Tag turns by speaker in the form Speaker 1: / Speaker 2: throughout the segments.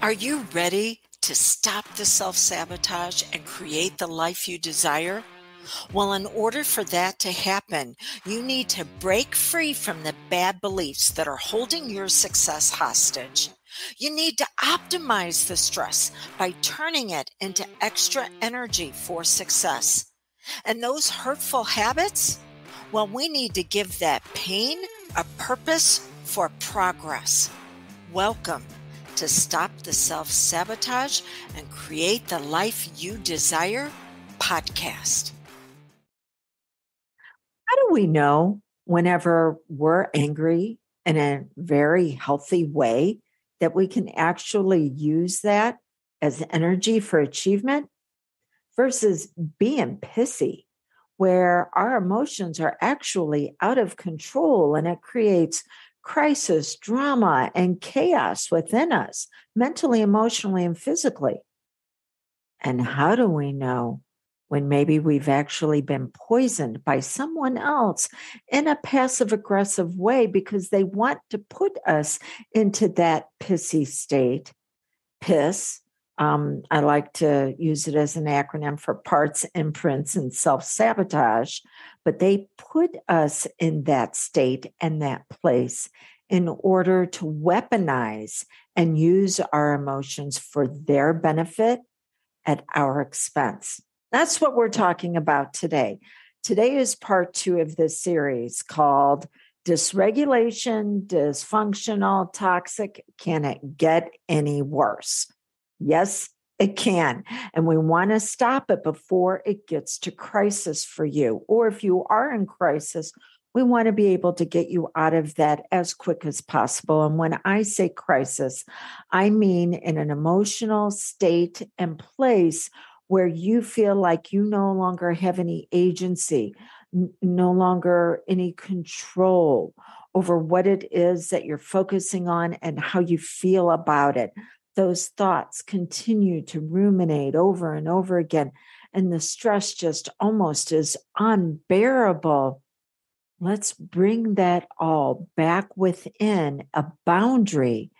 Speaker 1: Are you ready to stop the self-sabotage and create the life you desire? Well, in order for that to happen, you need to break free from the bad beliefs that are holding your success hostage. You need to optimize the stress by turning it into extra energy for success. And those hurtful habits? Well, we need to give that pain a purpose for progress. Welcome to Stop the Self-Sabotage and Create the Life You Desire podcast.
Speaker 2: How do we know whenever we're angry in a very healthy way that we can actually use that as energy for achievement versus being pissy, where our emotions are actually out of control and it creates crisis, drama, and chaos within us, mentally, emotionally, and physically? And how do we know when maybe we've actually been poisoned by someone else in a passive-aggressive way because they want to put us into that pissy state? PISS, I like to use it as an acronym for parts, imprints, and self-sabotage, but they put us in that state and that place in order to weaponize and use our emotions for their benefit at our expense. That's what we're talking about today. Today is part 2 of this series called Dysregulation, Dysfunctional, Toxic. Can it get any worse? Yes, it can. And we want to stop it before it gets to crisis for you. Or if you are in crisis, we want to be able to get you out of that as quick as possible. And when I say crisis, I mean in an emotional state and place where you feel like you no longer have any agency, no longer any control over what it is that you're focusing on and how you feel about it. Those thoughts continue to ruminate over and over again, and the stress just almost is unbearable. Let's bring that all back within a boundary,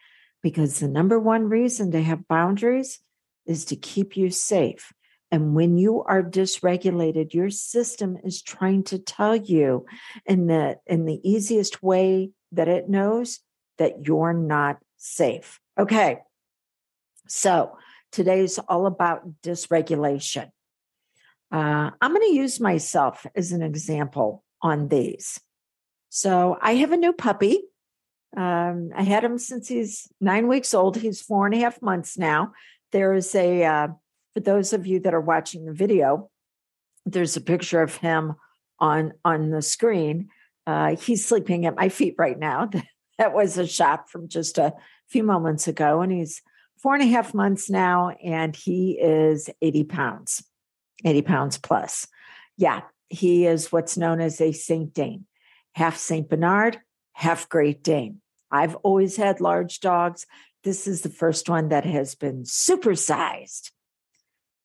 Speaker 2: because the number one reason to have boundaries is to keep you safe. And when you are dysregulated, your system is trying to tell you in the easiest way that it knows that you're not safe. Okay. So today's all about dysregulation. I'm going to use myself as an example on these. So I have a new puppy. I had him since he's 9 weeks old. He's 4.5 months now. There is for those of you that are watching the video, there's a picture of him on the screen. He's sleeping at my feet right now. That was a shot from just a few moments ago. And he's 4.5 months now, and he is 80 pounds plus. Yeah, he is what's known as a Saint Dane, half Saint Bernard, half Great Dane. I've always had large dogs. This is the first one that has been supersized.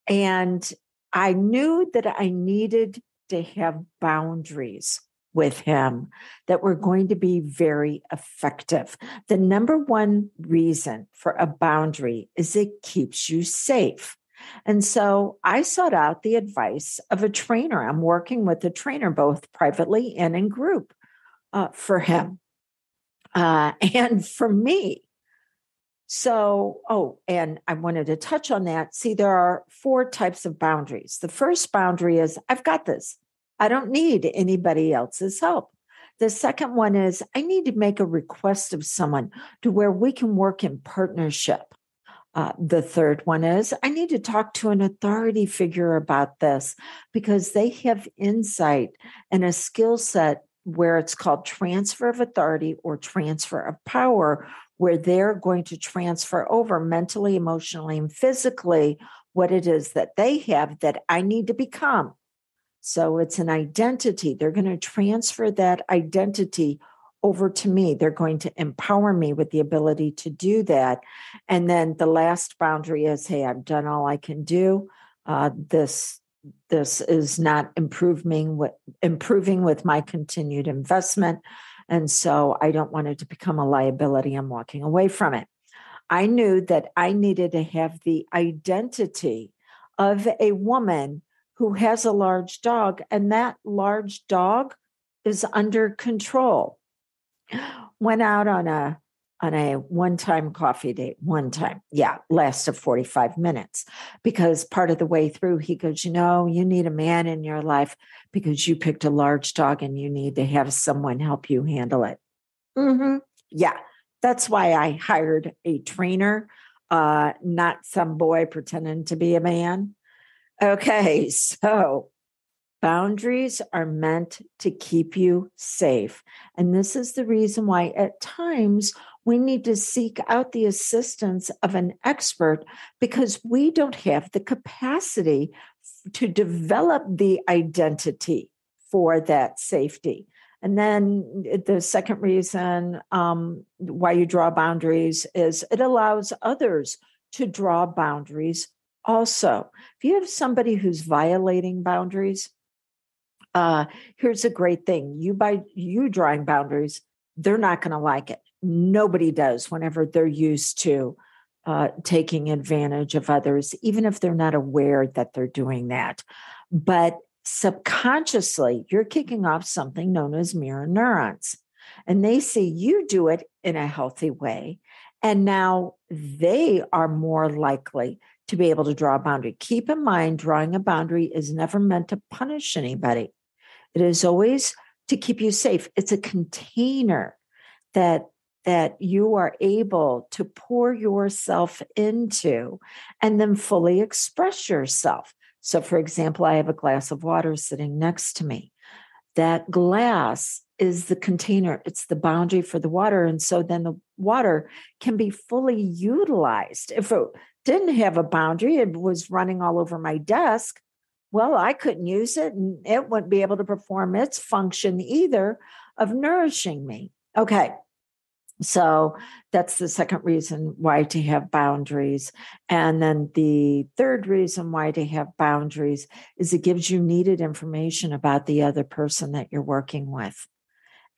Speaker 2: And I knew that I needed to have boundaries with him that were going to be very effective. The number one reason for a boundary is it keeps you safe. And so I sought out the advice of a trainer. I'm working with a trainer, both privately and in group, for him and for me. So, and I wanted to touch on that. See, there are 4 types of boundaries. The first boundary is, I've got this. I don't need anybody else's help. The second one is, I need to make a request of someone to where we can work in partnership. The third one is, I need to talk to an authority figure about this because they have insight and a skill set where it's called transfer of authority or transfer of power, where they're going to transfer over mentally, emotionally, and physically what it is that they have that I need to become. So it's an identity. They're going to transfer that identity over to me. They're going to empower me with the ability to do that. And then the last boundary is, hey, I've done all I can do. This is not improving with my continued investment. And so I don't want it to become a liability. I'm walking away from it. I knew that I needed to have the identity of a woman who has a large dog, and that large dog is under control. Went out on a one-time coffee date. One time, yeah, lasted 45 minutes, because part of the way through he goes, you need a man in your life because you picked a large dog and you need to have someone help you handle it. Yeah, that's why I hired a trainer, not some boy pretending to be a man. Okay, so boundaries are meant to keep you safe. And this is the reason why at times we need to seek out the assistance of an expert, because we don't have the capacity to develop the identity for that safety. And then the second reason why you draw boundaries is it allows others to draw boundaries also. If you have somebody who's violating boundaries, here's a great thing. By you drawing boundaries, they're not going to like it. Nobody does whenever they're used to taking advantage of others, even if they're not aware that they're doing that. But subconsciously, you're kicking off something known as mirror neurons. And they see you do it in a healthy way. And now they are more likely to be able to draw a boundary. Keep in mind, drawing a boundary is never meant to punish anybody. It is always to keep you safe. It's a container that you are able to pour yourself into and then fully express yourself. So, for example, I have a glass of water sitting next to me. That glass is the container. It's the boundary for the water. And so then the water can be fully utilized. If it didn't have a boundary, it was running all over my desk, well, I couldn't use it and it wouldn't be able to perform its function either of nourishing me. Okay. So that's the second reason why to have boundaries. And then the third reason why to have boundaries is it gives you needed information about the other person that you're working with.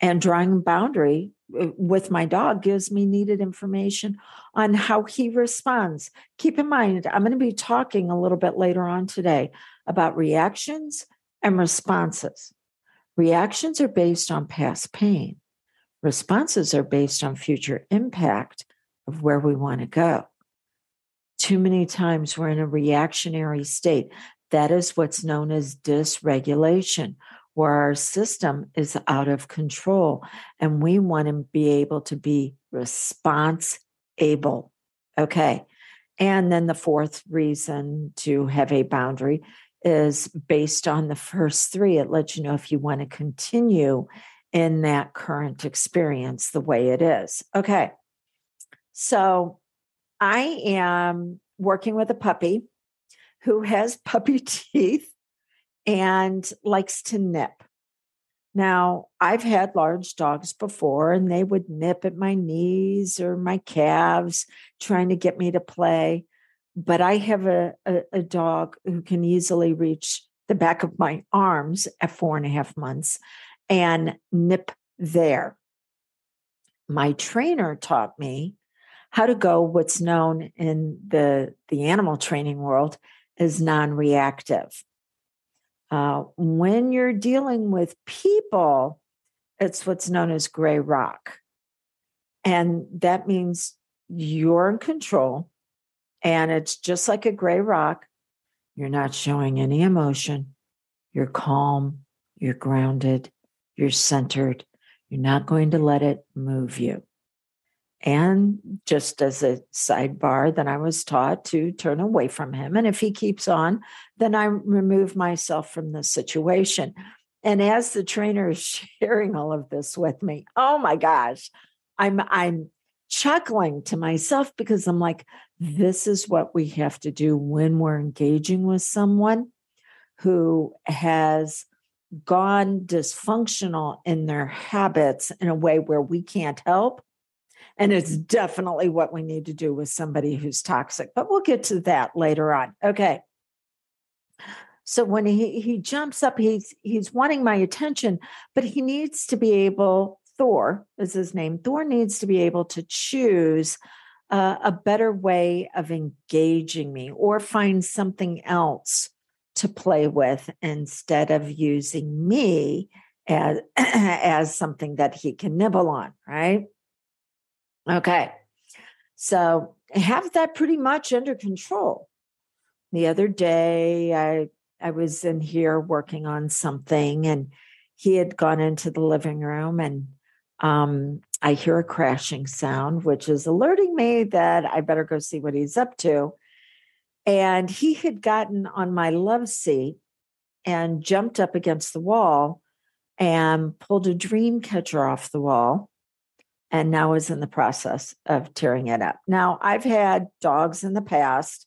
Speaker 2: And drawing a boundary with my dog gives me needed information on how he responds. Keep in mind, I'm going to be talking a little bit later on today about reactions and responses. Reactions are based on past pain. Responses are based on future impact of where we want to go. Too many times we're in a reactionary state. That is what's known as dysregulation, where our system is out of control and we want to be able to be response able. Okay. And then the fourth reason to have a boundary is based on the first three. It lets you know if you want to continue in that current experience the way it is. Okay. So I am working with a puppy who has puppy teeth and likes to nip. Now, I've had large dogs before, and they would nip at my knees or my calves, trying to get me to play. But I have a dog who can easily reach the back of my arms at 4.5 months and nip there. My trainer taught me how to go what's known in the animal training world as non-reactive. When you're dealing with people, it's what's known as gray rock. And that means you're in control. And it's just like a gray rock. You're not showing any emotion. You're calm. You're grounded. You're centered. You're not going to let it move you. And just as a sidebar, then I was taught to turn away from him. And if he keeps on, then I remove myself from the situation. And as the trainer is sharing all of this with me, oh my gosh, I'm chuckling to myself because I'm like, this is what we have to do when we're engaging with someone who has gone dysfunctional in their habits in a way where we can't help. And it's definitely what we need to do with somebody who's toxic, but we'll get to that later on. Okay. So when he jumps up, he's wanting my attention, but he needs to be able, Thor is his name. Thor needs to be able to choose a better way of engaging me, or find something else to play with instead of using me as, as something that he can nibble on, right? Okay. So I have that pretty much under control. The other day, I was in here working on something, and he had gone into the living room, and I hear a crashing sound, which is alerting me that I better go see what he's up to. And he had gotten on my love seat and jumped up against the wall and pulled a dream catcher off the wall, and now is in the process of tearing it up. Now, I've had dogs in the past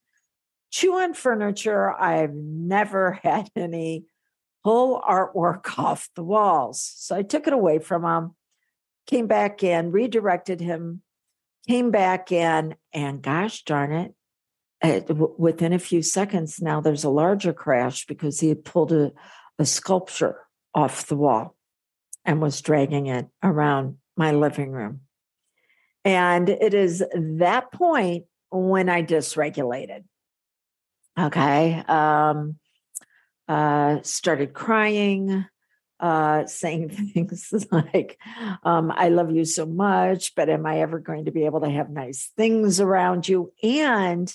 Speaker 2: chew on furniture. I've never had any pull artwork off the walls. So I took it away from him, came back in, redirected him, came back in, and gosh darn it, within a few seconds, now there's a larger crash because he had pulled a sculpture off the wall and was dragging it around my living room. And it is that point when I dysregulated. Okay. Started crying, saying things like, I love you so much, but am I ever going to be able to have nice things around you? And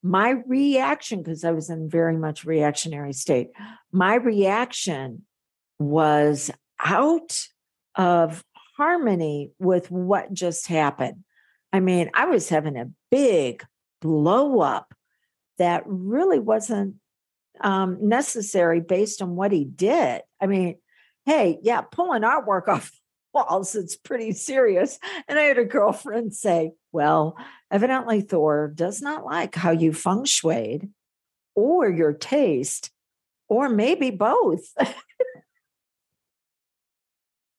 Speaker 2: my reaction, because I was in very much reactionary state, my reaction was out of harmony with what just happened. I mean, I was having a big blow up that really wasn't necessary based on what he did. I mean, hey, yeah, pulling artwork off walls, it's pretty serious. And I had a girlfriend say, well, evidently Thor does not like how you feng shuied, or your taste, or maybe both.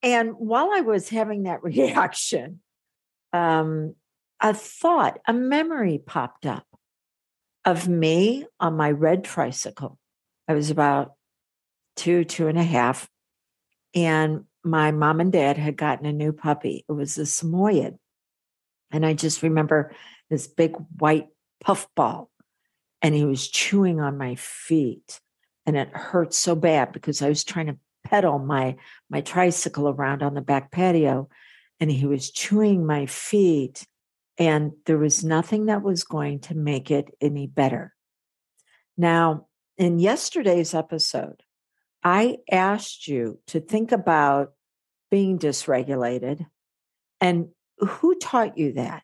Speaker 2: And while I was having that reaction, a thought, a memory popped up of me on my red tricycle. I was about 2.5. And my mom and dad had gotten a new puppy. It was a Samoyed. And I just remember this big white puffball, and he was chewing on my feet. And it hurt so bad because I was trying to pedal my tricycle around on the back patio, and he was chewing my feet, and there was nothing that was going to make it any better. Now, in yesterday's episode, I asked you to think about being dysregulated and who taught you that.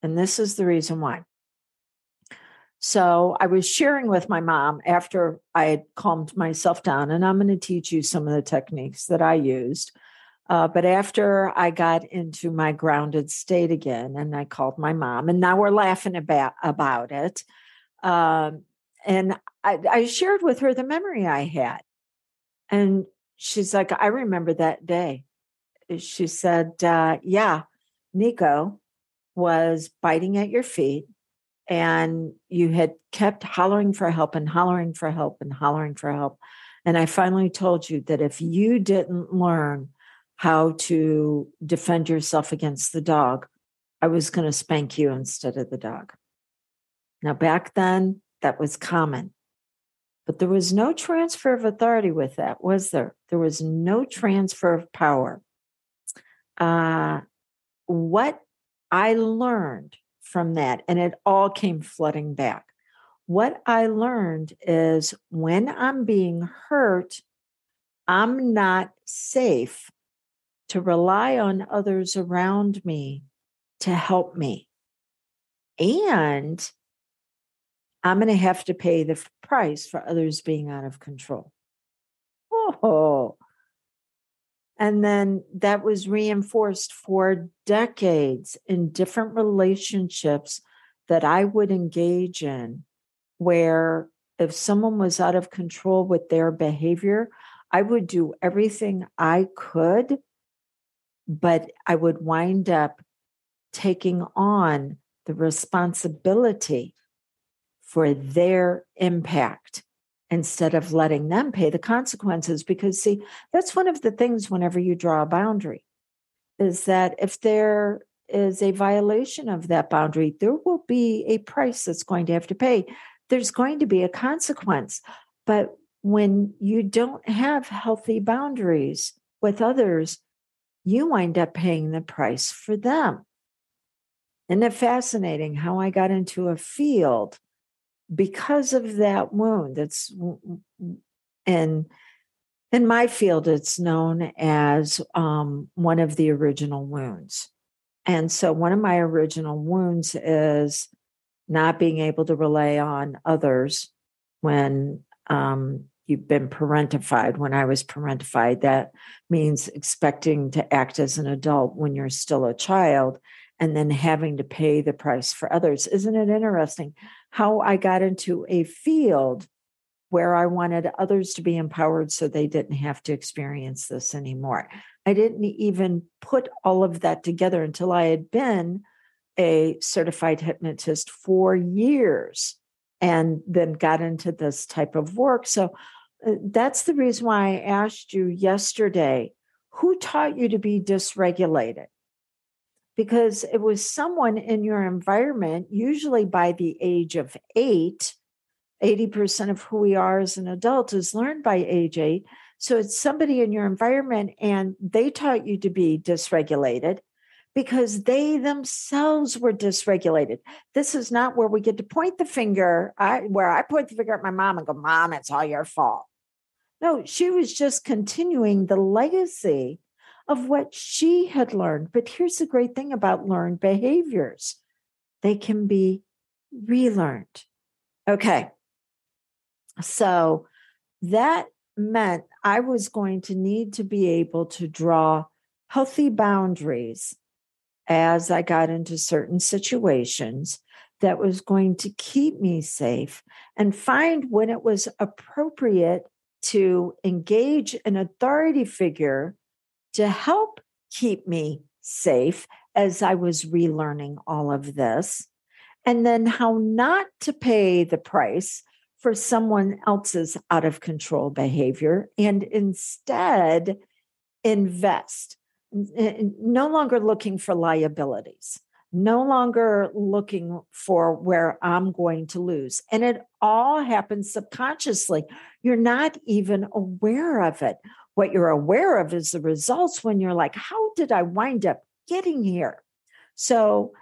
Speaker 2: And this is the reason why. So I was sharing with my mom after I had calmed myself down, and I'm going to teach you some of the techniques that I used. But after I got into my grounded state again, and I called my mom, and now we're laughing about it. And I shared with her the memory I had. And she's like, I remember that day. She said, yeah, Nico was biting at your feet, and you had kept hollering for help and hollering for help and hollering for help. And I finally told you that if you didn't learn how to defend yourself against the dog, I was going to spank you instead of the dog. Now, back then, that was common. But there was no transfer of authority with that, was there? There was no transfer of power. What I learned from that, and it all came flooding back. What I learned is when I'm being hurt, I'm not safe to rely on others around me to help me. And I'm going to have to pay the price for others being out of control. Oh. And then that was reinforced for decades in different relationships that I would engage in, where if someone was out of control with their behavior, I would do everything I could, but I would wind up taking on the responsibility for their impact instead of letting them pay the consequences. Because, see, that's one of the things whenever you draw a boundary, is that if there is a violation of that boundary, there will be a price that's going to have to pay. There's going to be a consequence. But when you don't have healthy boundaries with others, you wind up paying the price for them. Isn't it fascinating how I got into a field because of that wound? And in my field, it's known as one of the original wounds. And so one of my original wounds is not being able to rely on others when you've been parentified. When I was parentified, that means expecting to act as an adult when you're still a child and then having to pay the price for others. Isn't it interesting how I got into a field where I wanted others to be empowered so they didn't have to experience this anymore? I didn't even put all of that together until I had been a certified hypnotist for years and then got into this type of work. So that's the reason why I asked you yesterday, who taught you to be dysregulated? Because it was someone in your environment, usually by the age of 8. 80% of who we are as an adult is learned by age 8. So it's somebody in your environment and they taught you to be dysregulated because they themselves were dysregulated. This is not where we get to point the finger, where I point the finger at my mom and go, Mom, it's all your fault. No, she was just continuing the legacy of what she had learned. But here's the great thing about learned behaviors. They can be relearned. Okay. So that meant I was going to need to be able to draw healthy boundaries as I got into certain situations that was going to keep me safe and find when it was appropriate to engage an authority figure to help keep me safe as I was relearning all of this, and then how not to pay the price for someone else's out of control behavior and instead invest. No longer looking for liabilities, no longer looking for where I'm going to lose. And it all happens subconsciously. You're not even aware of it. What you're aware of is the results when you're like, how did I wind up getting here? So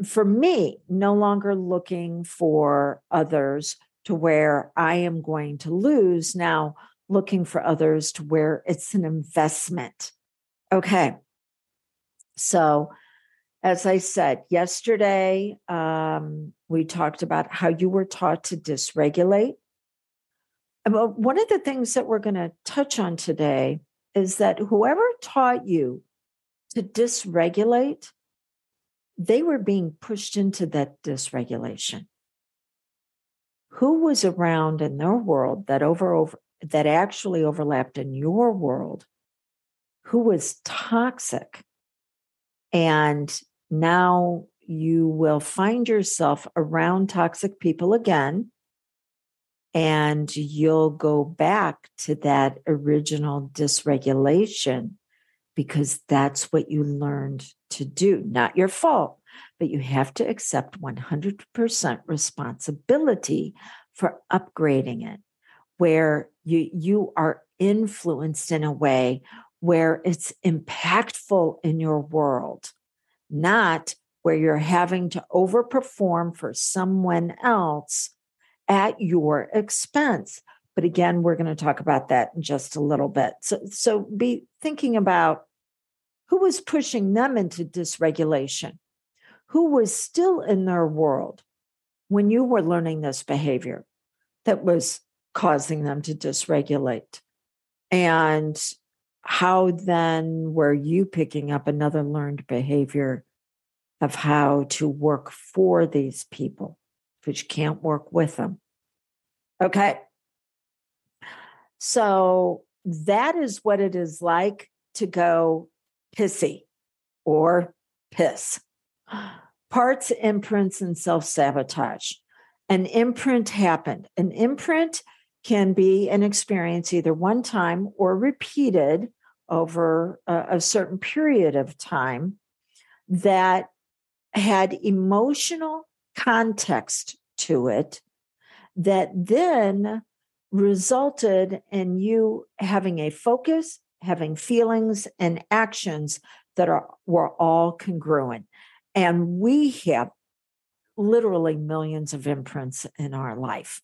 Speaker 2: for me, no longer looking for others to where I am going to lose, now looking for others to where it's an investment. Okay. So as I said yesterday, we talked about how you were taught to dysregulate. One of the things that we're going to touch on today is that whoever taught you to dysregulate, they were being pushed into that dysregulation. Who was around in their world that actually overlapped in your world? Who was toxic? And now you will find yourself around toxic people again, and you'll go back to that original dysregulation because that's what you learned to do. Not your fault, but you have to accept 100% responsibility for upgrading it, where you are influenced in a way where it's impactful in your world, not where you're having to overperform for someone else at your expense. But again, we're going to talk about that in just a little bit. So be thinking about who was pushing them into dysregulation, who was still in their world when you were learning this behavior that was causing them to dysregulate. And how then were you picking up another learned behavior of how to work for these people, but you can't work with them? Okay. So that is what it is like to go pissy or piss. Parts, imprints, and self-sabotage. An imprint happened. An imprint can be an experience either one time or repeated over a certain period of time that had emotional context to it that then resulted in you having a focus, having feelings and actions that were all congruent. And we have literally millions of imprints in our life.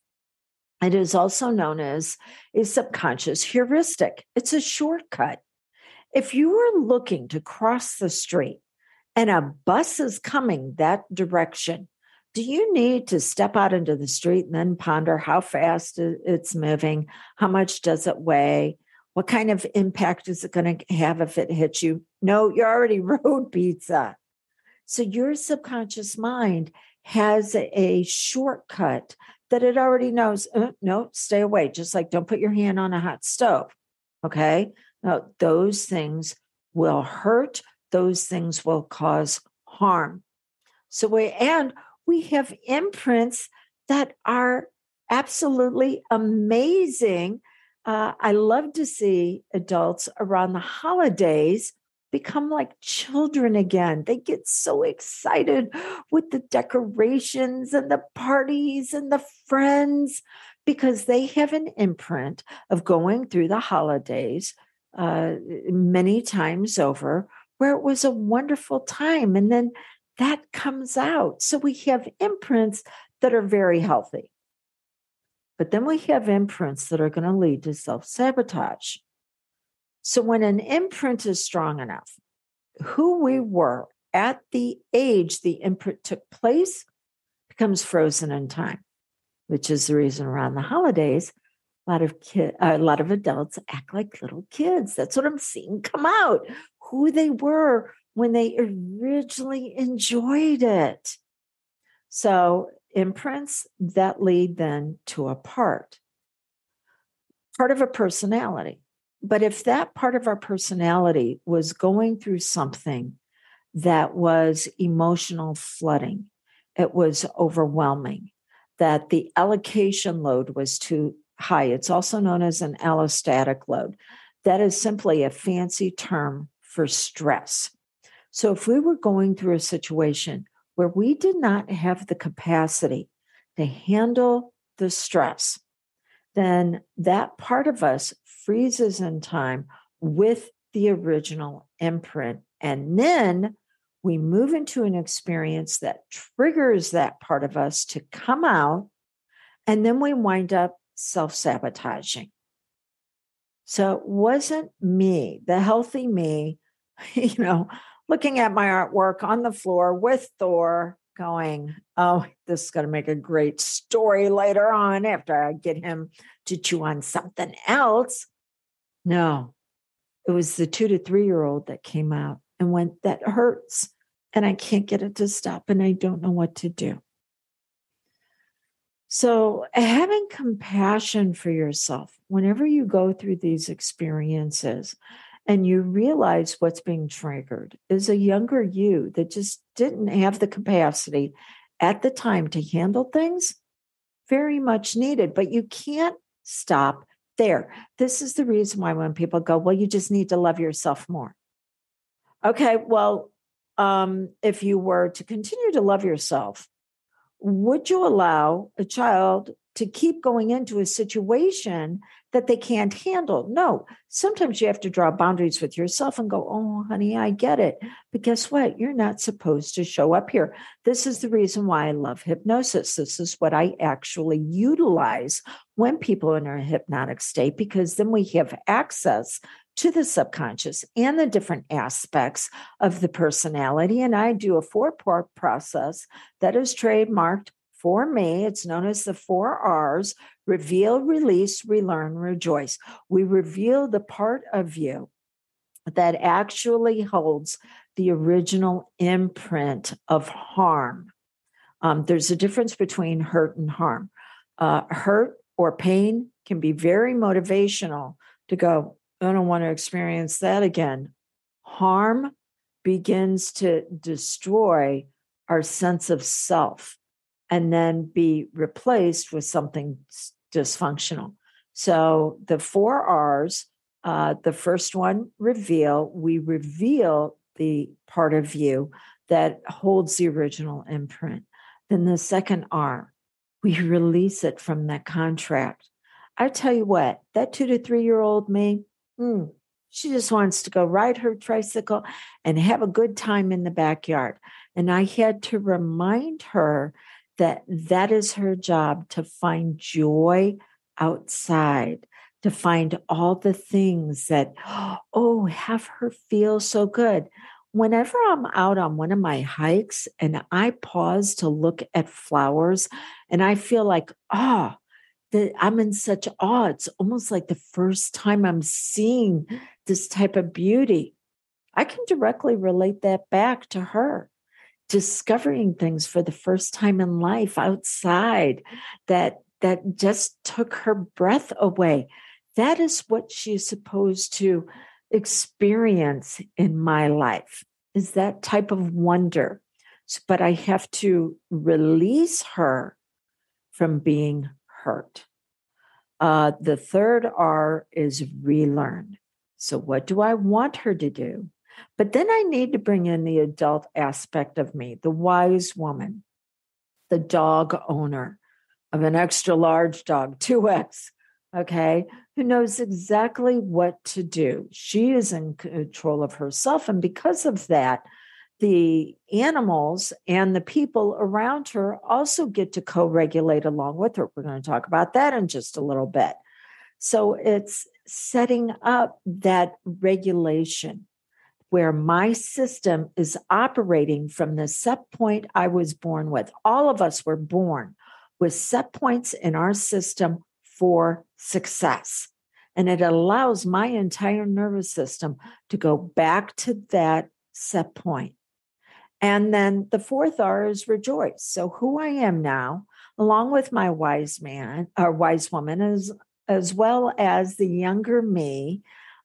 Speaker 2: It is also known as a subconscious heuristic. It's a shortcut. If you are looking to cross the street and a bus is coming that direction, do you need to step out into the street and then ponder how fast it's moving? How much does it weigh? What kind of impact is it going to have if it hits you? No, you already rode pizza. So your subconscious mind has a shortcut that it already knows. No, stay away. Just like don't put your hand on a hot stove. Okay. Now, those things will hurt. Those things will cause harm. So we have imprints that are absolutely amazing. I love to see adults around the holidays become like children again. They get so excited with the decorations and the parties and the friends because they have an imprint of going through the holidays many times over where it was a wonderful time. And then that comes out. So we have imprints that are very healthy. But then we have imprints that are going to lead to self-sabotage. So when an imprint is strong enough, who we were at the age the imprint took place becomes frozen in time, which is the reason around the holidays, a lot of adults act like little kids. That's what I'm seeing come out, who they were when they originally enjoyed it. So imprints that lead then to a part of a personality. But if that part of our personality was going through something that was emotional flooding, it was overwhelming, that the allocation load was too high. It's also known as an allostatic load. That is simply a fancy term for stress. So if we were going through a situation where we did not have the capacity to handle the stress, then that part of us freezes in time with the original imprint. And then we move into an experience that triggers that part of us to come out. And then we wind up self-sabotaging. So it wasn't me, the healthy me, looking at my artwork on the floor with Thor going, oh, this is going to make a great story later on after I get him to chew on something else. No, it was the 2 to 3-year-old that came out and went, that hurts. And I can't get it to stop and I don't know what to do. So having compassion for yourself, whenever you go through these experiences and you realize what's being triggered is a younger you that just didn't have the capacity at the time to handle things, very much needed, but you can't stop there. This is the reason why when people go, well, you just need to love yourself more. Okay, well, if you were to continue to love yourself, would you allow a child to keep going into a situation that they can't handle? No. Sometimes you have to draw boundaries with yourself and go, oh, honey, I get it. But guess what? You're not supposed to show up here. This is the reason why I love hypnosis. This is what I actually utilize when people are in a hypnotic state, because then we have access to the subconscious and the different aspects of the personality. And I do a 4-part process that is trademarked for me. It's known as the 4 R's: reveal, release, relearn, rejoice. We reveal the part of you that actually holds the original imprint of harm. There's a difference between hurt and harm. Hurt or pain can be very motivational to go, I don't want to experience that again. Harm begins to destroy our sense of self and then be replaced with something dysfunctional. So the 4 R's, the first one, reveal. We reveal the part of you that holds the original imprint. Then the second R, we release it from that contract. I tell you what, that 2 to 3-year-old me, she just wants to go ride her tricycle and have a good time in the backyard. And I had to remind her that that is her job, to find joy outside, to find all the things that, have her feel so good. Whenever I'm out on one of my hikes and I pause to look at flowers and I feel like, that I'm in such awe. It's almost like the first time I'm seeing this type of beauty. I can directly relate that back to her, discovering things for the first time in life outside that just took her breath away. That is what she's supposed to experience in my life, is that type of wonder. But I have to release her from being hurt. The third R is relearn. So what do I want her to do? But then I need to bring in the adult aspect of me, the wise woman, the dog owner of an extra large dog, 2X, okay, who knows exactly what to do. She is in control of herself. And because of that, the animals and the people around her also get to co-regulate along with her. We're going to talk about that in just a little bit. So it's setting up that regulation where my system is operating from the set point I was born with. All of us were born with set points in our system for success. And it allows my entire nervous system to go back to that set point. And then the fourth R is rejoice. So who I am now, along with my wise man or wise woman, as well as the younger me,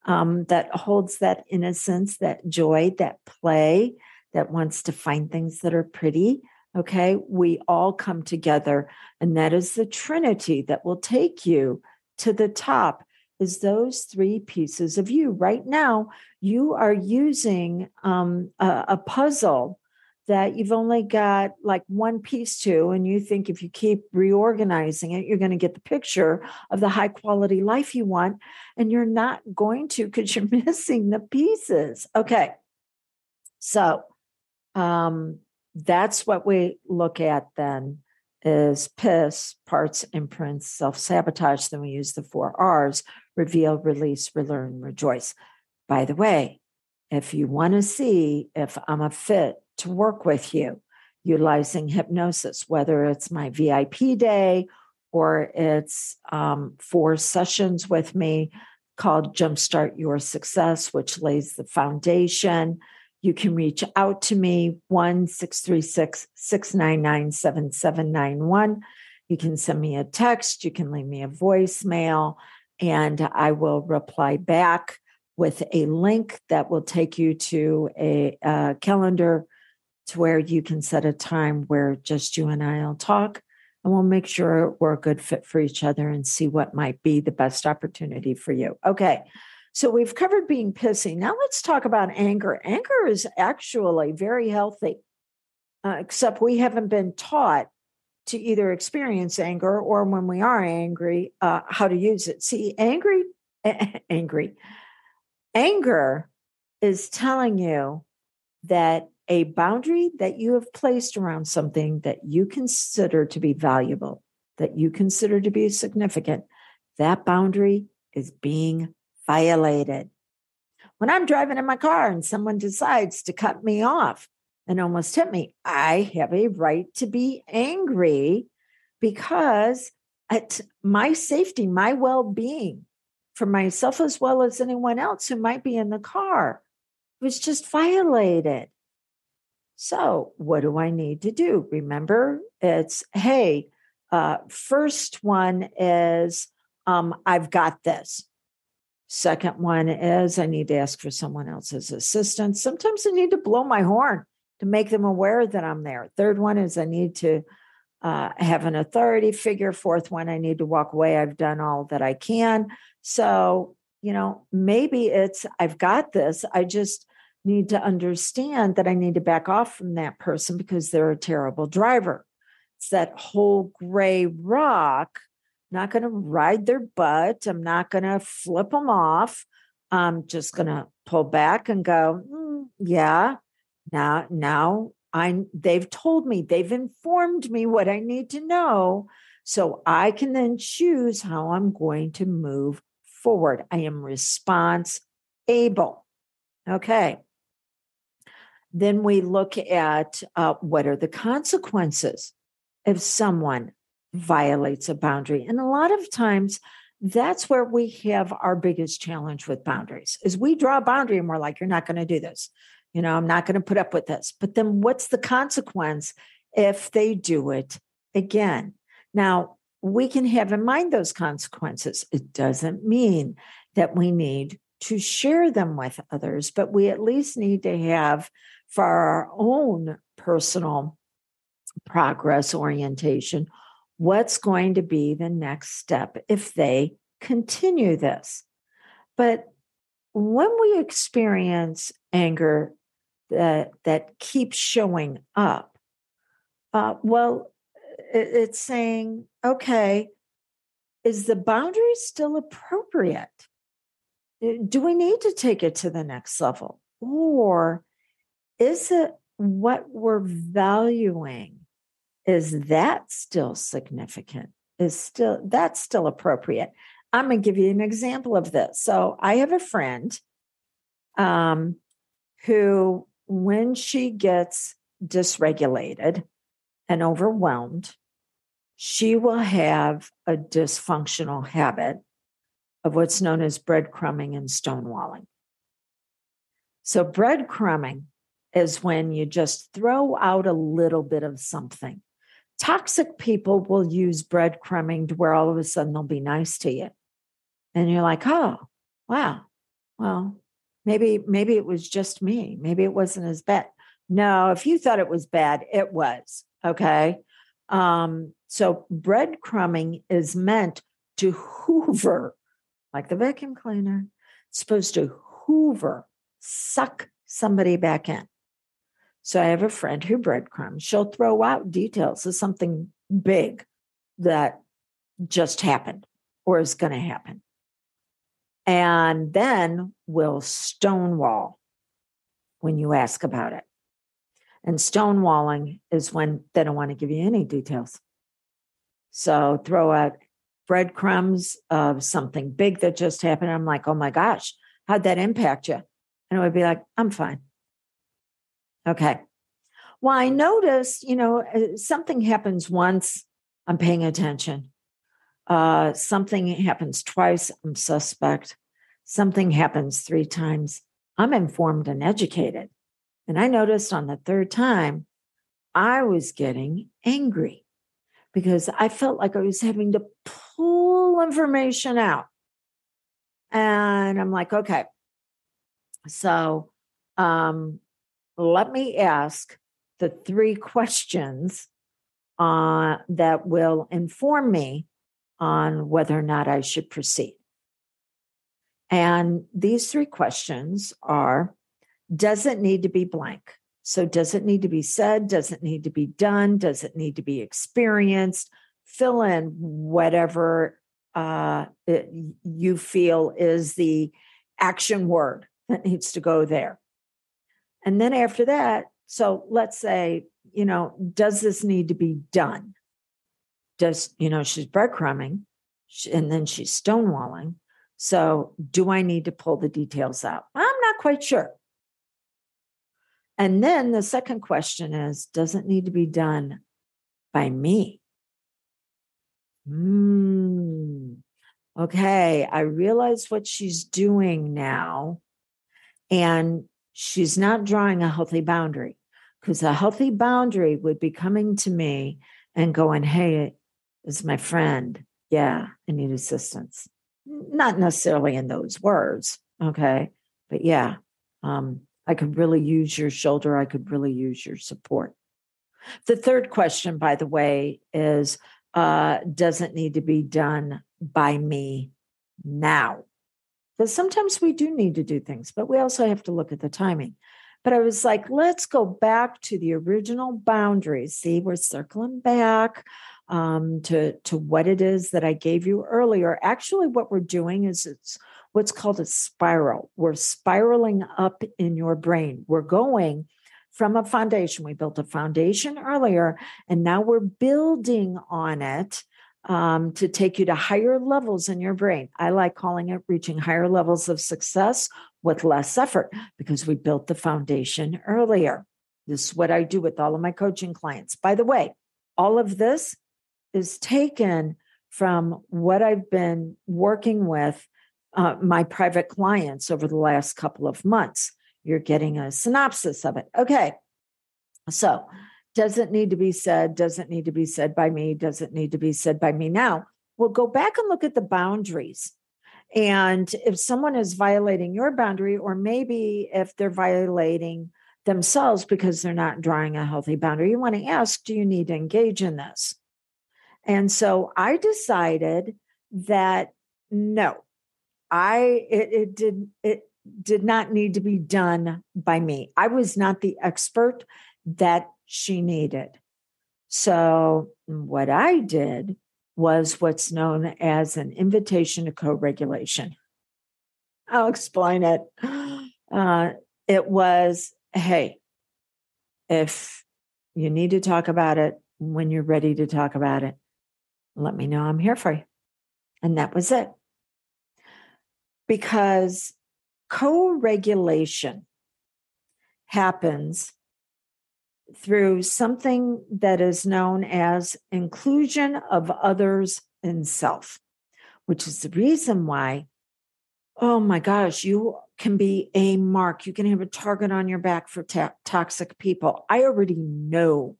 Speaker 2: that holds that innocence, that joy, that play, that wants to find things that are pretty. Okay, we all come together, and that is the Trinity that will take you to the top. Is those three pieces of you. Right now, you are using a puzzle that you've only got like one piece to, and you think if you keep reorganizing it, you're going to get the picture of the high quality life you want, and you're not going to because you're missing the pieces. Okay, so that's what we look at then is PISS, parts, imprints, self-sabotage. Then we use the 4 R's, reveal, release, relearn, rejoice. By the way, if you want to see if I'm a fit to work with you, utilizing hypnosis, whether it's my VIP day or it's 4 sessions with me called Jumpstart Your Success, which lays the foundation. You can reach out to me, 1-636-699-7791. You can send me a text. You can leave me a voicemail, and I will reply back with a link that will take you to a calendar to where you can set a time where just you and I will talk, and we'll make sure we're a good fit for each other and see what might be the best opportunity for you. Okay. So we've covered being pissy. Now let's talk about anger. Anger is actually very healthy, except we haven't been taught to either experience anger or when we are angry, how to use it. See, anger is telling you that a boundary that you have placed around something that you consider to be valuable, that you consider to be significant, that boundary is being violated. When I'm driving in my car and someone decides to cut me off and almost hit me, I have a right to be angry because at my safety, my well-being for myself as well as anyone else who might be in the car was just violated. So what do I need to do? Remember, it's, hey, first one is, I've got this. Second one is I need to ask for someone else's assistance. Sometimes I need to blow my horn to make them aware that I'm there. Third one is I need to have an authority figure. Fourth one, I need to walk away. I've done all that I can. So, maybe it's, I've got this. I just need to understand that I need to back off from that person because they're a terrible driver. It's that whole gray rock. I'm not going to ride their butt. I'm not going to flip them off. I'm just going to pull back and go, yeah, now they've told me, they've informed me what I need to know. So I can then choose how I'm going to move forward. I am response able. Okay. Then we look at what are the consequences if someone violates a boundary. And a lot of times that's where we have our biggest challenge with boundaries is we draw a boundary and we're like, you're not going to do this. I'm not going to put up with this. But then what's the consequence if they do it again? Now, we can have in mind those consequences. It doesn't mean that we need to share them with others, but we at least need to have for our own personal progress orientation, what's going to be the next step if they continue this. But when we experience anger that keeps showing up, it's saying, okay, is the boundary still appropriate? Do we need to take it to the next level? Or is it what we're valuing? Is that still significant? That's still appropriate? I'm going to give you an example of this. So I have a friend who, when she gets dysregulated and overwhelmed, she will have a dysfunctional habit of what's known as breadcrumbing and stonewalling. So breadcrumbing is when you just throw out a little bit of something. Toxic people will use breadcrumbing to where all of a sudden they'll be nice to you. And you're like, oh, wow. Well, maybe it was just me. Maybe it wasn't as bad. No, if you thought it was bad, it was. Okay. So breadcrumbing is meant to hoover, like the vacuum cleaner. It's supposed to hoover, suck somebody back in. So I have a friend who breadcrumbs. She'll throw out details of something big that just happened or is going to happen. And then will stonewall when you ask about it. And stonewalling is when they don't want to give you any details. So throw out breadcrumbs of something big that just happened. I'm like, oh my gosh, how'd that impact you? And it would be like, I'm fine. Okay. Well, I noticed, something happens once, I'm paying attention. Something happens twice, I'm suspect. Something happens 3 times, I'm informed and educated. And I noticed on the 3rd time, I was getting angry because I felt like I was having to pull information out. And I'm like, okay, so let me ask the 3 questions that will inform me on whether or not I should proceed. And these 3 questions are, does it need to be blank? So does it need to be said? Does it need to be done? Does it need to be experienced? Fill in whatever you feel is the action word that needs to go there. And then after that, so let's say, does this need to be done? She's breadcrumbing and then she's stonewalling. So do I need to pull the details out? I'm not quite sure. And then the second question is, does it need to be done by me? Okay, I realize what she's doing now. And she's not drawing a healthy boundary, because a healthy boundary would be coming to me and going, hey, this is my friend. Yeah, I need assistance. Not necessarily in those words. Okay. But yeah, I could really use your shoulder. I could really use your support. The third question, by the way, is, does it need to be done by me now? Because sometimes we do need to do things, but we also have to look at the timing. But I was like, let's go back to the original boundaries. See, we're circling back to what it is that I gave you earlier. Actually, what we're doing is it's what's called a spiral. We're spiraling up in your brain. We're going from a foundation. We built a foundation earlier, and now we're building on it to take you to higher levels in your brain. I like calling it reaching higher levels of success with less effort because we built the foundation earlier. This is what I do with all of my coaching clients. By the way, all of this is taken from what I've been working with my private clients over the last couple of months. You're getting a synopsis of it. Okay. So doesn't need to be said, doesn't need to be said by me, doesn't need to be said by me. Now, we'll go back and look at the boundaries. And if someone is violating your boundary, or maybe if they're violating themselves because they're not drawing a healthy boundary, you want to ask, do you need to engage in this? And so I decided that no, it did not need to be done by me. I was not the expert that she needed. So what I did was what's known as an invitation to co-regulation. I'll explain it. It was, hey, if you need to talk about it, when you're ready to talk about it, let me know. I'm here for you. And that was it. Because co-regulation happens through something that is known as inclusion of others in self, which is the reason why, oh my gosh, you can be a mark. You can have a target on your back for toxic people. I already know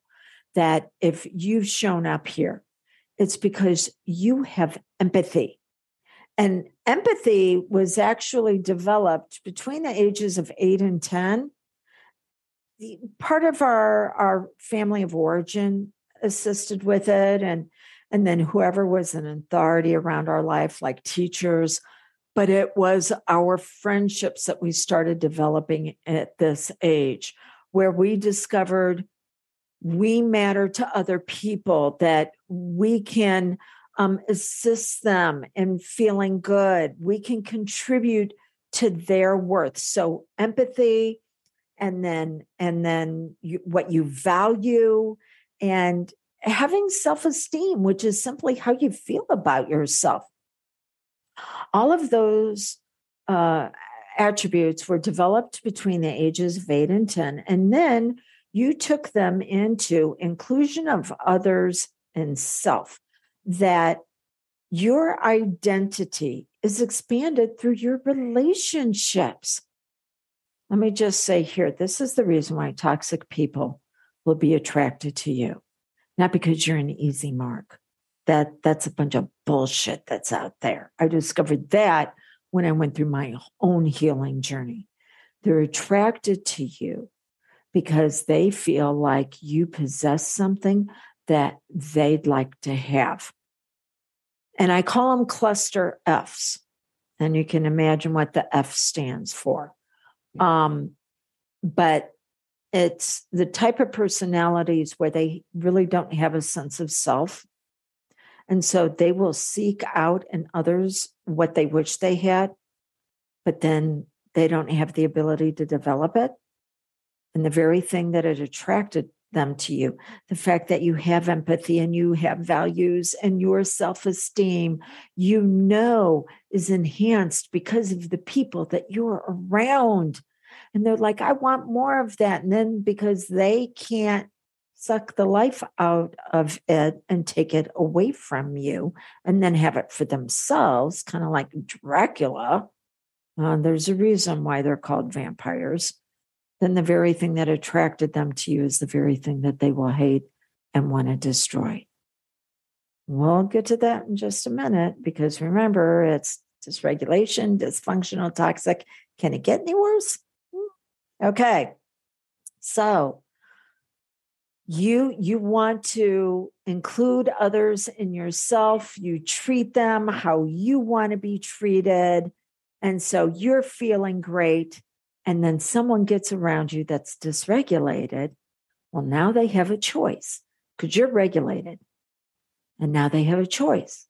Speaker 2: that if you've shown up here, it's because you have empathy. And empathy was actually developed between the ages of 8 and 10. Part of our family of origin assisted with it, and then whoever was an authority around our life, like teachers. But it was our friendships that we started developing at this age, where we discovered we matter to other people, that we can assist them in feeling good. We can contribute to their worth. So empathy, and then what you value, and having self-esteem, which is simply how you feel about yourself. All of those attributes were developed between the ages of 8 and 10. And then you took them into inclusion of others and self, that your identity is expanded through your relationships. Let me just say here, this is the reason why toxic people will be attracted to you. Not because you're an easy mark. That's a bunch of bullshit that's out there. I discovered that when I went through my own healing journey. They're attracted to you because they feel like you possess something that they'd like to have. And I call them cluster Fs. And you can imagine what the F stands for. But it's the type of personalities where they really don't have a sense of self. And so they will seek out in others what they wish they had, but then they don't have the ability to develop it. And the very thing that had attracted them to you, the fact that you have empathy and you have values and your self-esteem, is enhanced because of the people that you're around. And they're like, I want more of that. And then because they can't suck the life out of it and take it away from you and then have it for themselves, kind of like Dracula, there's a reason why they're called vampires. Then the very thing that attracted them to you is the very thing that they will hate and want to destroy. We'll get to that in just a minute, because remember, it's dysregulation, dysfunctional, toxic. Can it get any worse? Okay. So you want to include others in yourself. You treat them how you want to be treated. And so you're feeling great. And then someone gets around you that's dysregulated. Well, now they have a choice because you're regulated. And now they have a choice.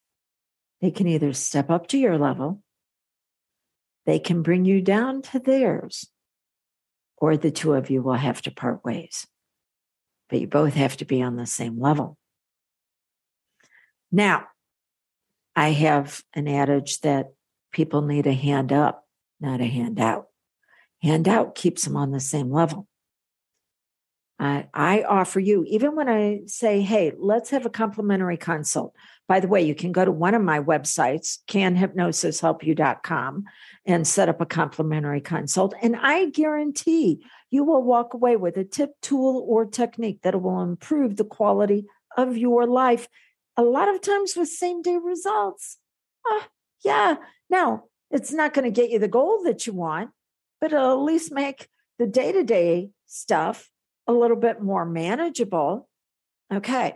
Speaker 2: They can either step up to your level, they can bring you down to theirs, or the two of you will have to part ways. But you both have to be on the same level. Now, I have an adage that people need a hand up, not a hand out. Hand out keeps them on the same level. I offer you, even when I say, hey, let's have a complimentary consult. By the way, you can go to one of my websites, canhypnosishelpyou.com, and set up a complimentary consult. And I guarantee you will walk away with a tip, tool, or technique that will improve the quality of your life. A lot of times with same-day results. Yeah. Now, it's not going to get you the goal that you want, but it'll at least make the day-to-day stuff a little bit more manageable. Okay.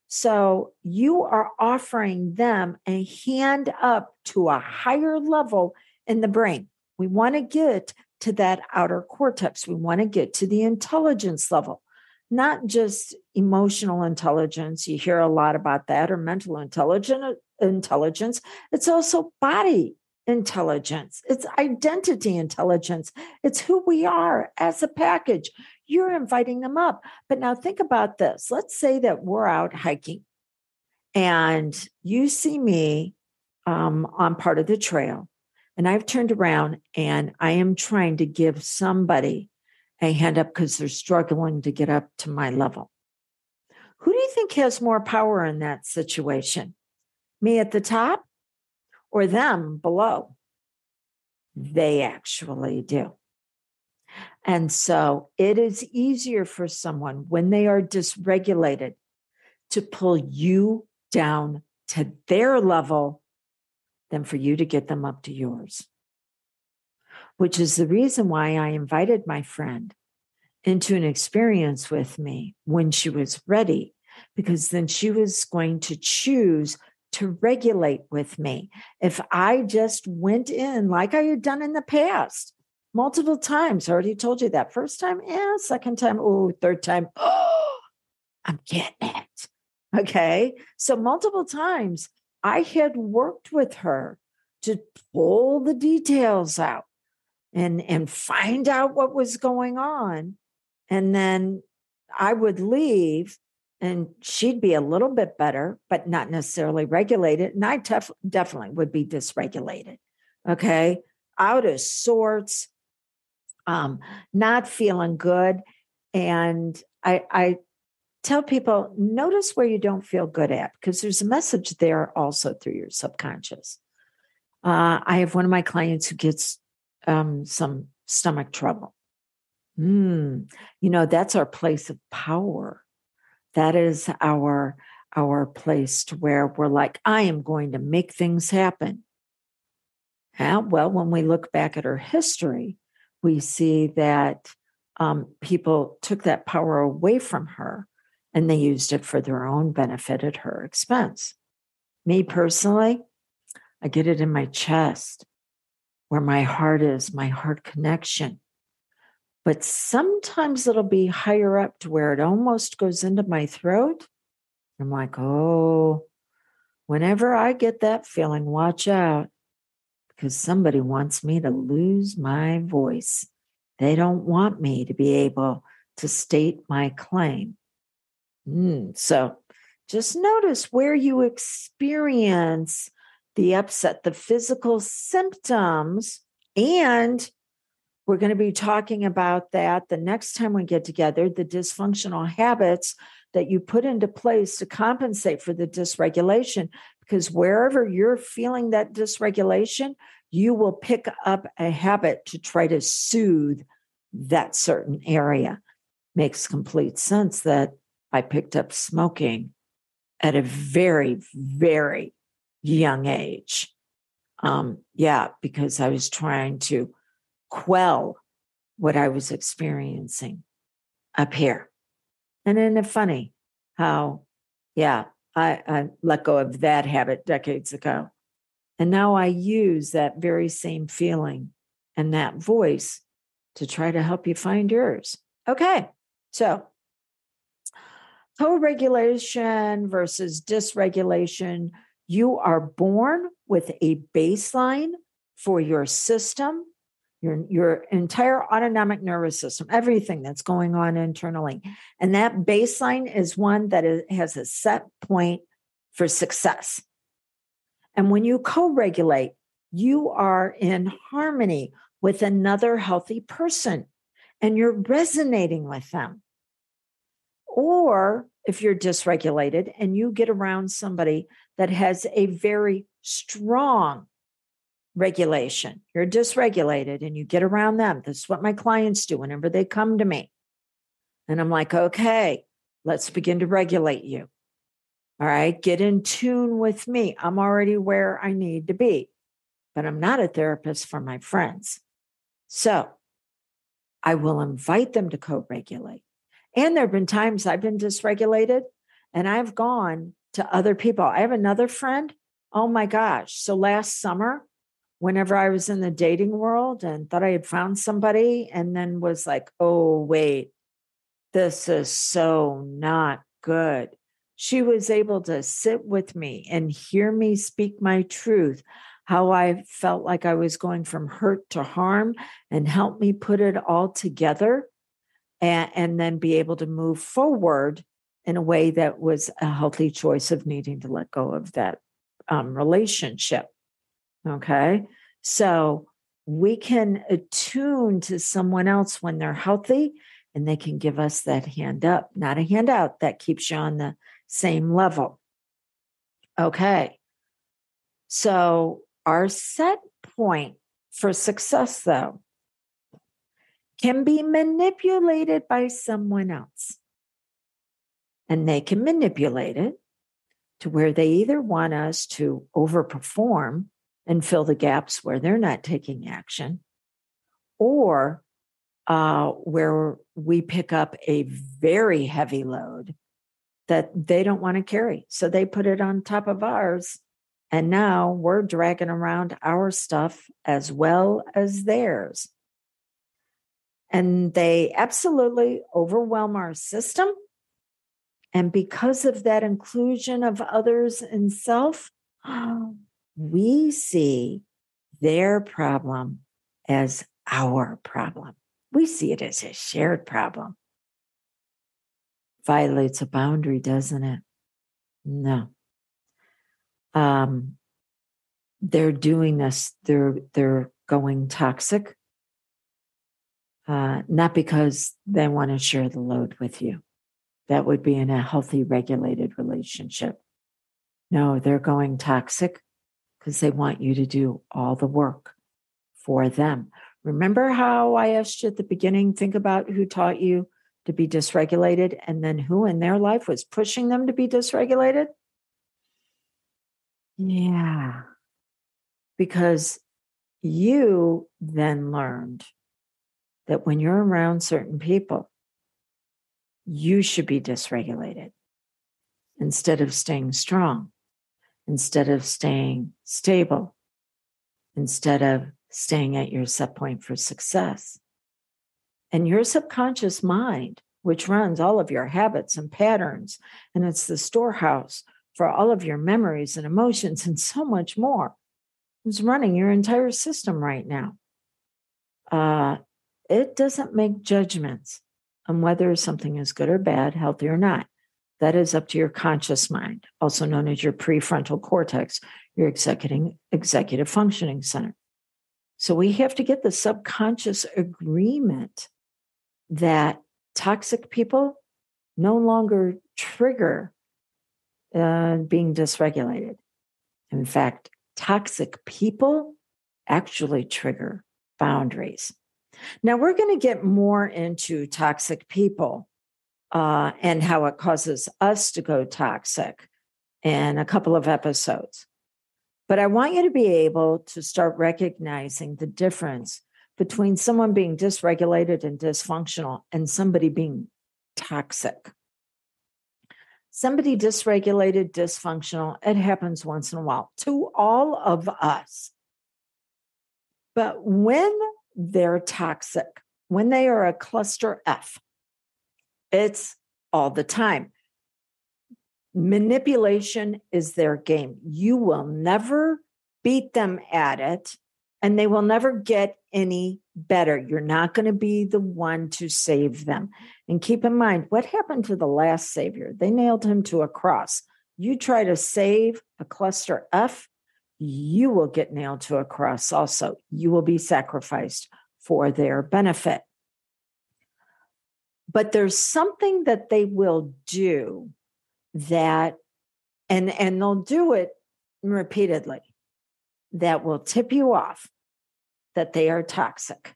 Speaker 2: So you are offering them a hand up to a higher level in the brain. We want to get to that outer cortex. We want to get to the intelligence level, not just emotional intelligence. You hear a lot about that, or mental intelligence. It's also body intelligence. It's identity intelligence. It's who we are as a package. You're inviting them up. But now think about this. Let's say that we're out hiking and you see me on part of the trail, and I've turned around and I am trying to give somebody a hand up because they're struggling to get up to my level. Who do you think has more power in that situation? Me at the top or them below? They actually do. And so it is easier for someone when they are dysregulated to pull you down to their level than for you to get them up to yours. Which is the reason why I invited my friend into an experience with me when she was ready, because then she was going to choose to regulate with me. If I just went in like I had done in the past, multiple times, I already told you that. First time, second time, third time, I'm getting it. Okay. So multiple times I had worked with her to pull the details out and find out what was going on. And then I would leave and she'd be a little bit better, but not necessarily regulated. And I definitely would be dysregulated. Okay. Out of sorts, not feeling good. And I tell people, notice where you don't feel good at, because there's a message there also through your subconscious. I have one of my clients who gets some stomach trouble. That's our place of power. That is our place to where we're like, I am going to make things happen. Well, when we look back at her history, we see that people took that power away from her and they used it for their own benefit at her expense. Me personally, I get it in my chest where my heart is, my heart connection. But sometimes it'll be higher up to where it almost goes into my throat. I'm like, whenever I get that feeling, watch out, because somebody wants me to lose my voice. They don't want me to be able to state my claim. So just notice where you experience the upset, the physical symptoms, and we're going to be talking about that the next time we get together, the dysfunctional habits that you put into place to compensate for the dysregulation, because wherever you're feeling that dysregulation, you will pick up a habit to try to soothe that certain area. Makes complete sense that I picked up smoking at a very, very young age. Because I was trying to quell what I was experiencing up here. And isn't it funny how, I let go of that habit decades ago. And now I use that very same feeling and that voice to try to help you find yours. Okay, so co-regulation versus dysregulation. You are born with a baseline for your system, your entire autonomic nervous system, everything that's going on internally. And that baseline is one that has a set point for success. And when you co-regulate, you are in harmony with another healthy person and you're resonating with them. Or if you're dysregulated and you get around somebody that has a very strong regulation, you're dysregulated and you get around them. This is what my clients do whenever they come to me. And I'm like, okay, let's begin to regulate you. All right, get in tune with me. I'm already where I need to be, but I'm not a therapist for my friends. So I will invite them to co-regulate. And there have been times I've been dysregulated and I've gone to other people. I have another friend. Oh my gosh. So last summer, whenever I was in the dating world and thought I had found somebody and then was like, oh, wait, this is so not good. She was able to sit with me and hear me speak my truth, how I felt like I was going from hurt to harm, and help me put it all together and then be able to move forward in a way that was a healthy choice of needing to let go of that relationship. Okay. So we can attune to someone else when they're healthy and they can give us that hand up, not a handout that keeps you on the same level. Okay. So our set point for success, though, can be manipulated by someone else. And they can manipulate it to where they either want us to overperform and fill the gaps where they're not taking action, or where we pick up a very heavy load that they don't want to carry. So they put it on top of ours. And now we're dragging around our stuff as well as theirs. And they absolutely overwhelm our system. And because of that inclusion of others and self, we see their problem as our problem. We see it as a shared problem. Violates a boundary, doesn't it? No. They're doing this, they're going toxic, not because they want to share the load with you. That would be in a healthy, regulated relationship. No, they're going toxic because they want you to do all the work for them. Remember how I asked you at the beginning, think about who taught you to be dysregulated and then who in their life was pushing them to be dysregulated? Yeah. Because you then learned that when you're around certain people, you should be dysregulated instead of staying strong, instead of staying stable, instead of staying at your set point for success. And your subconscious mind, which runs all of your habits and patterns, and it's the storehouse for all of your memories and emotions and so much more, is running your entire system right now. It doesn't make judgments on whether something is good or bad, healthy or not. That is up to your conscious mind, also known as your prefrontal cortex, your executive functioning center. So we have to get the subconscious agreement that toxic people no longer trigger being dysregulated. In fact, toxic people actually trigger boundaries. Now, we're going to get more into toxic people and how it causes us to go toxic in a couple of episodes. But I want you to be able to start recognizing the difference between someone being dysregulated and dysfunctional and somebody being toxic. Somebody dysregulated, dysfunctional, it happens once in a while to all of us. But when they're toxic, when they are a cluster F, it's all the time. Manipulation is their game. You will never beat them at it, and they will never get any better. You're not going to be the one to save them. And keep in mind, what happened to the last savior? They nailed him to a cross. You try to save a cluster F, you will get nailed to a cross also. You will be sacrificed for their benefit. But there's something that they will do that, and they'll do it repeatedly, that will tip you off that they are toxic.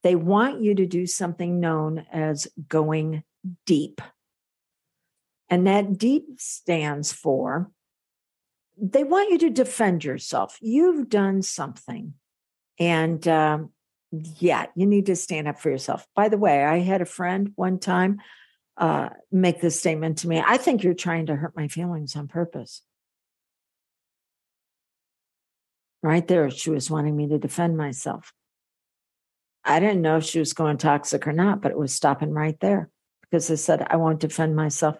Speaker 2: They want you to do something known as going deep. And that deep stands for, they want you to defend yourself. You've done something. And you need to stand up for yourself. By the way, I had a friend one time make this statement to me. I think you're trying to hurt my feelings on purpose. Right there, she was wanting me to defend myself. I didn't know if she was going toxic or not, but it was stopping right there because I said, I won't defend myself.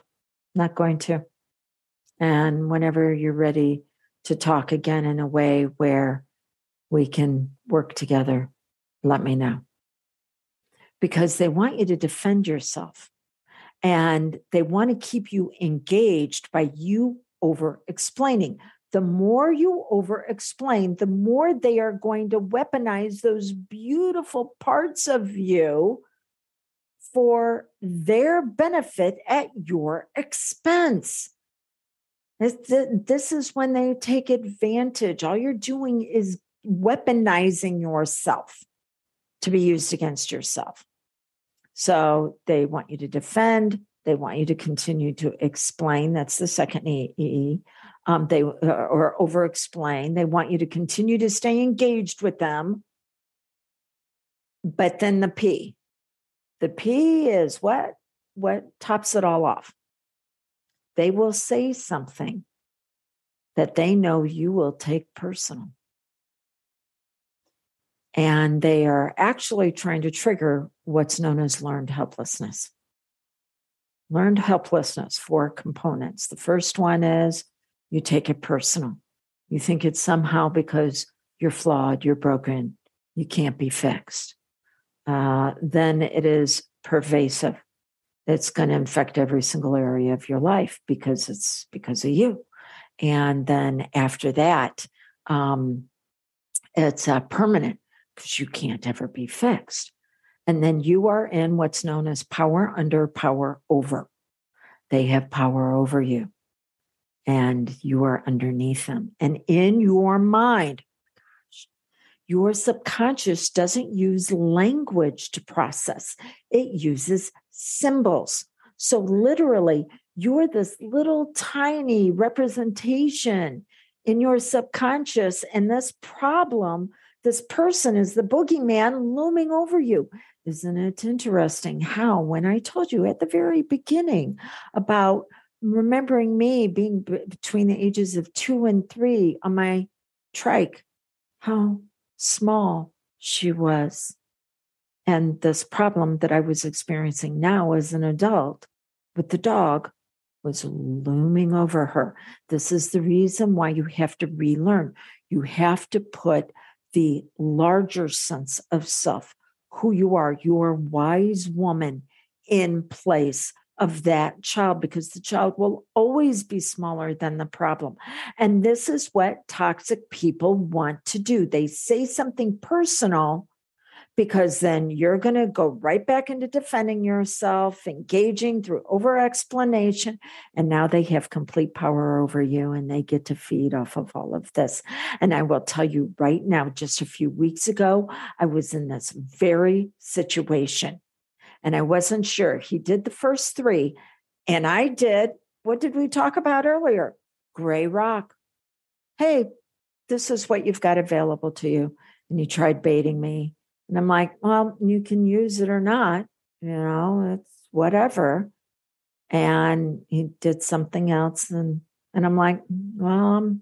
Speaker 2: Not going to. And whenever you're ready to talk again in a way where we can work together, let me know. Because they want you to defend yourself. And they want to keep you engaged by you over-explaining. The more you over-explain, the more they are going to weaponize those beautiful parts of you for their benefit at your expense. This is when they take advantage. All you're doing is weaponizing yourself to be used against yourself. So they want you to defend. They want you to continue to explain. That's the second E. Or over-explain. They want you to continue to stay engaged with them. But then the P. The P is what tops it all off. They will say something that they know you will take personal. And they are actually trying to trigger what's known as learned helplessness. Learned helplessness, 4 components. The first one is you take it personal. You think it's somehow because you're flawed, you're broken, you can't be fixed. Then it is pervasive. It's going to infect every single area of your life because it's because of you. And then after that, it's permanent because you can't ever be fixed. And then you are in what's known as power under, power over. They have power over you. And you are underneath them. And in your mind, your subconscious doesn't use language to process. It uses symbols. So literally, you're this little tiny representation in your subconscious. And this problem, this person is the boogeyman looming over you. Isn't it interesting how, when I told you at the very beginning about remembering me being between the ages of 2 and 3 on my trike, how small she was. And this problem that I was experiencing now as an adult with the dog was looming over her. This is the reason why you have to relearn. You have to put the larger sense of self, who you are, your wise woman, in place of that child, because the child will always be smaller than the problem. And this is what toxic people want to do. They say something personal because then you're going to go right back into defending yourself, engaging through over-explanation. And now they have complete power over you and they get to feed off of all of this. And I will tell you right now, just a few weeks ago, I was in this very situation. And I wasn't sure. He did the first 3, and I did. What did we talk about earlier? Gray rock. Hey, this is what you've got available to you. And you tried baiting me. And I'm like, well, you can use it or not. It's whatever. And he did something else. And I'm like, well,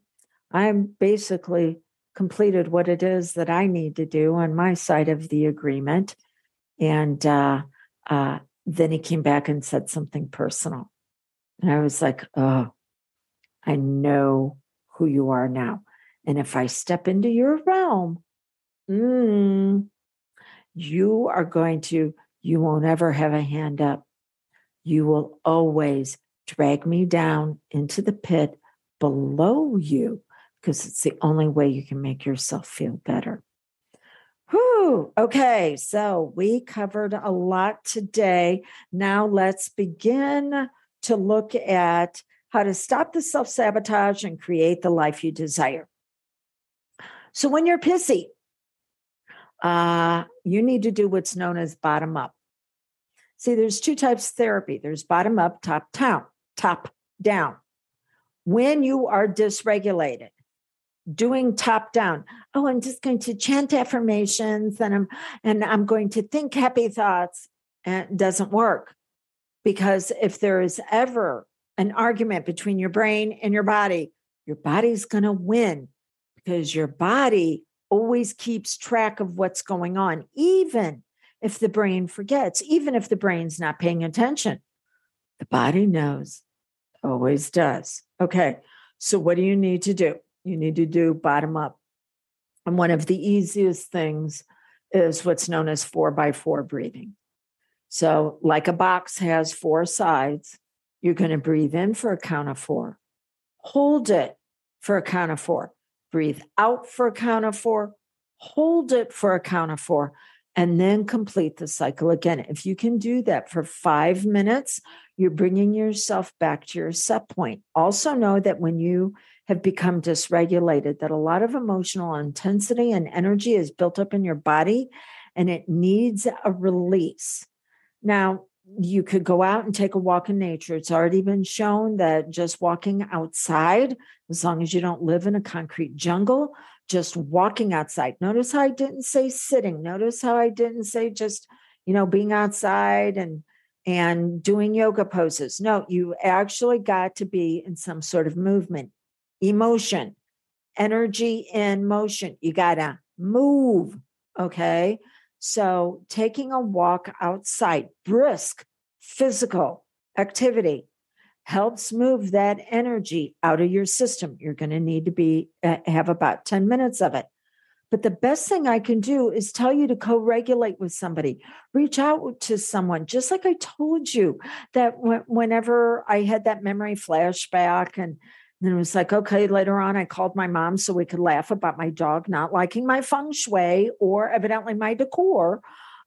Speaker 2: I'm basically completed what it is that I need to do on my side of the agreement. And then he came back and said something personal. And I was like, oh, I know who you are now. And if I step into your realm, you won't ever have a hand up. You will always drag me down into the pit below you because it's the only way you can make yourself feel better. Whew. Okay, so we covered a lot today. Now let's begin to look at how to stop the self-sabotage and create the life you desire. So when you're pissy, you need to do what's known as bottom up. See, there's two types of therapy. There's bottom up, top down. When you are dysregulated, doing top down, oh, I'm just going to chant affirmations and I'm going to think happy thoughts, and it doesn't work. Because if there is ever an argument between your brain and your body's going to win because your body always keeps track of what's going on, even if the brain forgets, even if the brain's not paying attention. The body knows, always does. Okay, so what do you need to do? You need to do bottom up. And one of the easiest things is what's known as 4x4 breathing. So like a box has 4 sides, you're going to breathe in for a count of 4, hold it for a count of 4, breathe out for a count of 4, hold it for a count of 4, and then complete the cycle again. If you can do that for 5 minutes, you're bringing yourself back to your set point. Also know that when you have become dysregulated, that a lot of emotional intensity and energy is built up in your body and it needs a release. Now, you could go out and take a walk in nature. It's already been shown that just walking outside, as long as you don't live in a concrete jungle, just walking outside. Notice how I didn't say sitting. Notice how I didn't say just, being outside and doing yoga poses. No, you actually got to be in some sort of movement, emotion, energy in motion. You got to move, okay? So taking a walk outside, brisk, physical activity helps move that energy out of your system. You're going to need to have about 10 minutes of it. But the best thing I can do is tell you to co-regulate with somebody. Reach out to someone, just like I told you that whenever I had that memory flashback and then it was like, okay, later on, I called my mom so we could laugh about my dog not liking my feng shui or evidently my decor.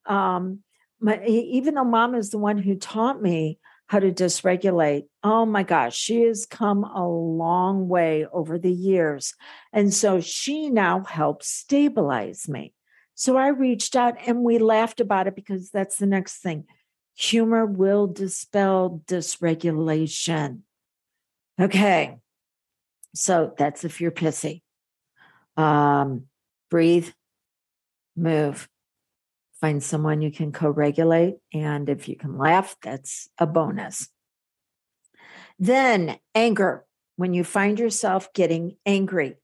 Speaker 2: Even though mom is the one who taught me how to dysregulate, oh my gosh, she has come a long way over the years. And so she now helps stabilize me. So I reached out and we laughed about it because that's the next thing. Humor will dispel dysregulation. Okay. So that's if you're pissy. Breathe, move, find someone you can co-regulate. And if you can laugh, that's a bonus. Then anger. When you find yourself getting angry,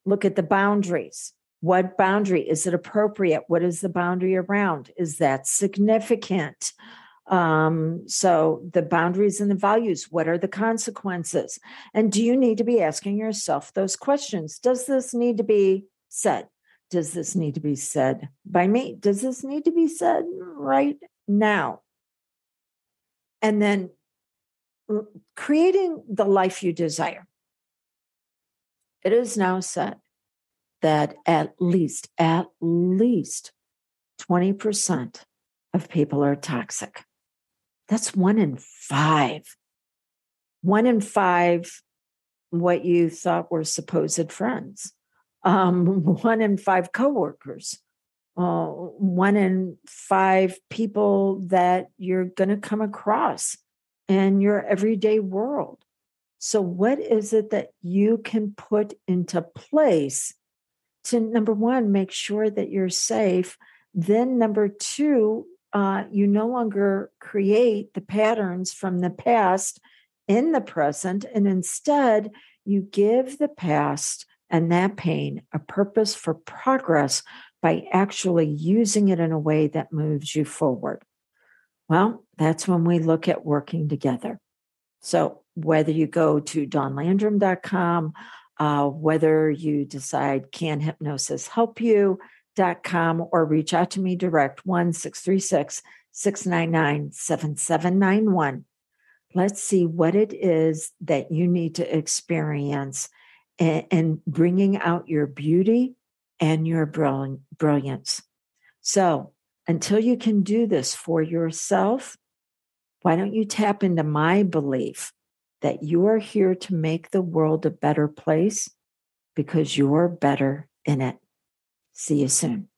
Speaker 2: look at the boundaries. What boundary? Is it appropriate? What is the boundary around? Is that significant? So the boundaries and the values, what are the consequences? And do you need to be asking yourself those questions? Does this need to be said? Does this need to be said by me? Does this need to be said right now? And then creating the life you desire. It is now said that at least 20% of people are toxic. That's 1 in 5. 1 in 5, what you thought were supposed friends. 1 in 5 coworkers. 1 in 5 people that you're going to come across in your everyday world. So what is it that you can put into place to, number 1, make sure that you're safe? Then number 2, you no longer create the patterns from the past in the present, and instead you give the past and that pain a purpose for progress by actually using it in a way that moves you forward. Well, that's when we look at working together. So whether you go to dawnlandrum.com, whether you decide Can Hypnosis Help You.com, or reach out to me direct 1-636-699-7791. Let's see what it is that you need to experience in bringing out your beauty and your brilliance. So until you can do this for yourself, why don't you tap into my belief that you are here to make the world a better place because you're better in it. See you soon.